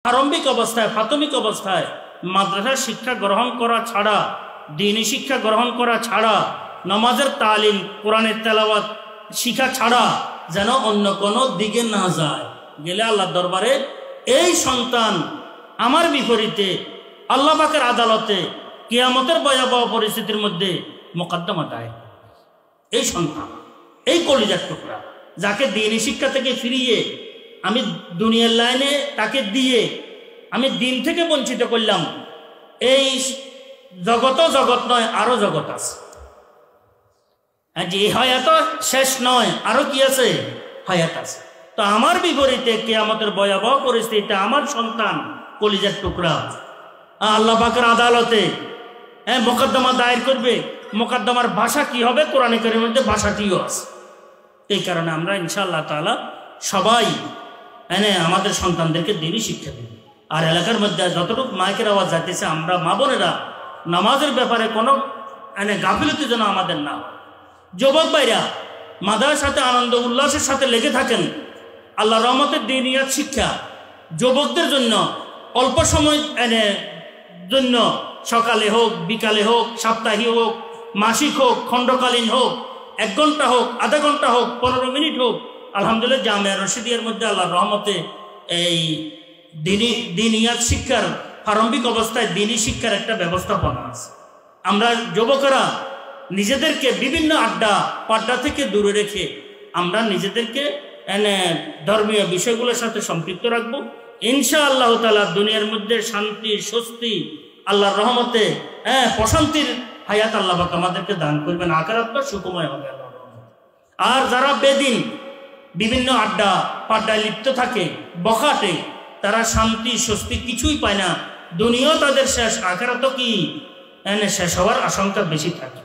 আরম্ভিক অবস্থায় প্রাথমিক অবস্থায় মাদ্রাসার শিক্ষা গ্রহণ করা ছাড়া, দ্বীনি শিক্ষা গ্রহণ করা ছাড়া, নামাজের তালিম, কোরআনের তেলাওয়াত শিক্ষা ছাড়া যেন অন্য কোনো দিকে না যায়। গেলে আল্লাহর দরবারে এই সন্তান আমার বিপরীতে আল্লাহ পাকের আদালতে কিয়ামতের ভয়াবহ পরিস্থিতির মধ্যে মোকদ্দমা দায়ের। এই সন্তান, এই কলিজার টুকরা, যাকে দ্বীনি শিক্ষা থেকে ফিরিয়ে আমি দুনিয়ার লাইনে তাকে দিয়ে আমি দিন থেকে বঞ্চিত করলাম। এই জগৎ নয়, আরো জগৎ আছে। যে হায়াত শেষ নয়, আরো কি আছে? হায়াত আছে। তো আমার বিপরীতে কিয়ামতের ভয়াবহ পরিস্থিতিতে আমার সন্তান কলিজার টুকরা আল্লাহ পাকের আদালতে মোকদ্দমা দায়ের করবে। মোকদ্দমার ভাষা কি হবে? কোরআনে কারীমের মধ্যে ভাষাটিও আছে। এই কারণে আমরা ইনশাআল্লাহ তাআলা সবাই আমাদের সন্তানদেরকে দ্বীনি শিক্ষা দেব। আর এলাকার মধ্যে যতটুকু মাইকের আওয়াজ যাইতেছে, আমরা মা বোনেরা নামাজের ব্যাপারে কোনো গাফিলতি যেন আমাদের না। যুবক ভাইরা মাদ্রাসার সাথে আনন্দ উল্লাসের সাথে লেগে থাকেন। আল্লাহ রহমতের দ্বীনিয়াত শিক্ষা যুবকদের জন্য অল্প সময় জন্য, সকালে হোক, বিকালে হোক, সাপ্তাহিক হোক, মাসিক হোক, খণ্ডকালীন হোক, 1 ঘন্টা হোক, আধা ঘন্টা হোক, 15 মিনিট হোক, আলহামদুলিল্লাহ জামিয়া রশিদিয়ার মধ্যে আল্লাহর রহমতে এই দ্বীনিয়াত শিক্ষার প্রারম্ভিক অবস্থায় দ্বীনি শিক্ষার একটা ব্যবস্থাপনা আছে। আমরা যুবকেরা নিজেদেরকে বিভিন্ন আড্ডা পাড্ডা থেকে দূরে রেখে আমরা নিজেদেরকে ধর্মীয় বিষয়গুলোর সাথে সম্পৃক্ত রাখবো। ইনশাআল্লাহ তাআলা দুনিয়ার মধ্যে শান্তি, স্বস্তি, আল্লাহর রহমতে প্রশান্তির হায়াত আল্লাহ পাক আমাদেরকে দান করবেন। আখিরাতটা সুখময় হবে আল্লাহর রহমতে। আর যারা বেদিন বিভিন্ন আড্ডা পাড্ডায় লিপ্ত থাকে, বখাটে, তারা শান্তি স্বস্তি কিছুই পায় না। দুনিয়াও তাদের শেষ, আখিরাতও কি শেষ হওয়ার আশঙ্কা বেশি থাকে।